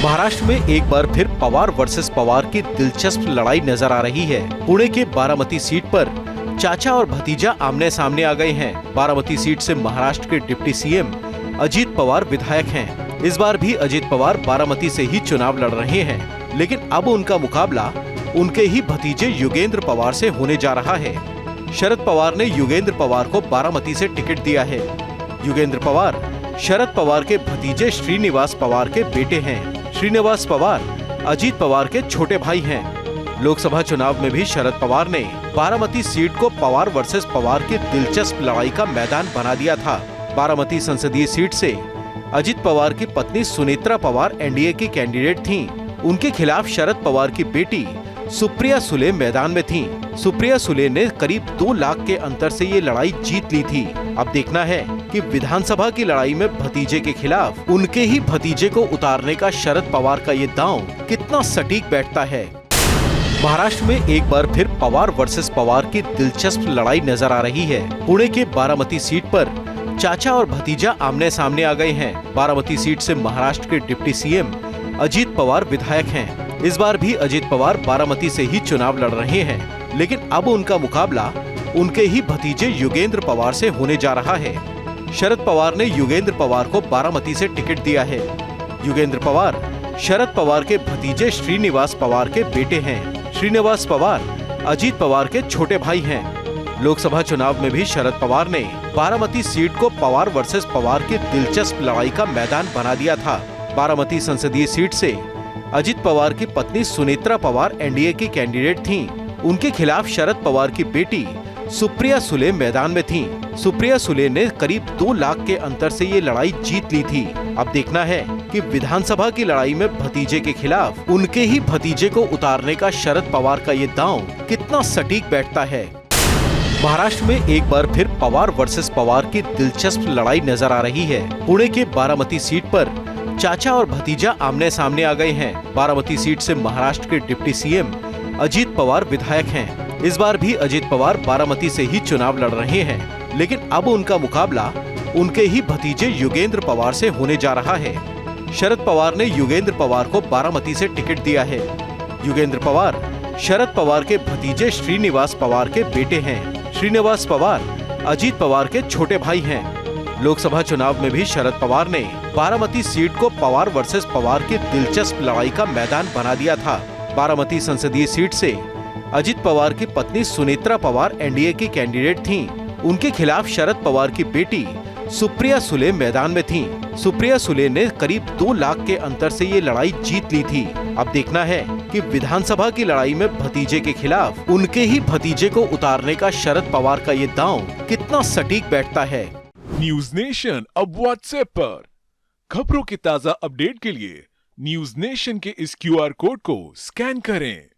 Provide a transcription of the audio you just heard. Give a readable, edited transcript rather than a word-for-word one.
महाराष्ट्र में एक बार फिर पवार वर्सेस पवार की दिलचस्प लड़ाई नजर आ रही है। पुणे के बारामती सीट पर चाचा और भतीजा आमने सामने आ गए हैं। बारामती सीट से महाराष्ट्र के डिप्टी सीएम अजीत पवार विधायक हैं। इस बार भी अजीत पवार बारामती से ही चुनाव लड़ रहे हैं, लेकिन अब उनका मुकाबला उनके ही भतीजे युगेंद्र पवार से होने जा रहा है। शरद पवार ने युगेंद्र पवार को बारामती से टिकट दिया है। युगेंद्र पवार शरद पवार के भतीजे श्रीनिवास पवार के बेटे हैं। श्रीनिवास पवार अजीत पवार के छोटे भाई हैं। लोकसभा चुनाव में भी शरद पवार ने बारामती सीट को पवार वर्सेस पवार की दिलचस्प लड़ाई का मैदान बना दिया था। बारामती संसदीय सीट से अजीत पवार की पत्नी सुनेत्रा पवार एनडीए की कैंडिडेट थीं। उनके खिलाफ शरद पवार की बेटी सुप्रिया सुले मैदान में थीं। सुप्रिया सुले ने करीब 2 लाख के अंतर से ये लड़ाई जीत ली थी। अब देखना है कि विधानसभा की लड़ाई में भतीजे के खिलाफ उनके ही भतीजे को उतारने का शरद पवार का ये दांव कितना सटीक बैठता है। महाराष्ट्र में एक बार फिर पवार वर्सेस पवार की दिलचस्प लड़ाई नजर आ रही है। पुणे के बारामती सीट पर चाचा और भतीजा आमने सामने आ गए हैं। बारामती सीट से महाराष्ट्र के डिप्टी सीएम अजीत पवार विधायक हैं। इस बार भी अजीत पवार बारामती से ही चुनाव लड़ रहे हैं, लेकिन अब उनका मुकाबला उनके ही भतीजे युगेंद्र पवार से होने जा रहा है। शरद पवार ने युगेंद्र पवार को बारामती से टिकट दिया है। युगेंद्र पवार शरद पवार के भतीजे श्रीनिवास पवार के बेटे हैं। श्रीनिवास पवार अजीत पवार के छोटे भाई हैं। लोकसभा चुनाव में भी शरद पवार ने बारामती सीट को पवार वर्सेस पवार की दिलचस्प लड़ाई का मैदान बना दिया था। बारामती संसदीय सीट से अजीत पवार की पत्नी सुनेत्रा पवार एनडीए की कैंडिडेट थीं। उनके खिलाफ शरद पवार की बेटी सुप्रिया सुले मैदान में थीं। सुप्रिया सुले ने करीब 2 लाख के अंतर से ये लड़ाई जीत ली थी। अब देखना है कि विधानसभा की लड़ाई में भतीजे के खिलाफ उनके ही भतीजे को उतारने का शरद पवार का ये दांव कितना सटीक बैठता है। महाराष्ट्र में एक बार फिर पवार वर्सेस पवार की दिलचस्प लड़ाई नजर आ रही है। पुणे के बारामती सीट पर चाचा और भतीजा आमने सामने आ गए हैं। बारामती सीट से महाराष्ट्र के डिप्टी सीएम अजीत पवार विधायक हैं। इस बार भी अजीत पवार बारामती से ही चुनाव लड़ रहे हैं, लेकिन अब उनका मुकाबला उनके ही भतीजे युगेंद्र पवार से होने जा रहा है। शरद पवार ने युगेंद्र पवार को बारामती से टिकट दिया है। युगेंद्र पवार शरद पवार के भतीजे श्रीनिवास पवार के बेटे हैं। श्रीनिवास पवार अजीत पवार के छोटे भाई हैं। लोकसभा चुनाव में भी शरद पवार ने बारामती सीट को पवार वर्सेस पवार की दिलचस्प लड़ाई का मैदान बना दिया था। बारामती संसदीय सीट से अजीत पवार की पत्नी सुनेत्रा पवार एनडीए की कैंडिडेट थीं। उनके खिलाफ शरद पवार की बेटी सुप्रिया सुले मैदान में थीं। सुप्रिया सुले ने करीब 2 लाख के अंतर से ये लड़ाई जीत ली थी। अब देखना है कि विधानसभा की लड़ाई में भतीजे के खिलाफ उनके ही भतीजे को उतारने का शरद पवार का ये दांव कितना सटीक बैठता है। न्यूज नेशन अब व्हाट्सएप पर खबरों के ताजा अपडेट के लिए न्यूज नेशन के इस क्यूआर कोड को स्कैन करें।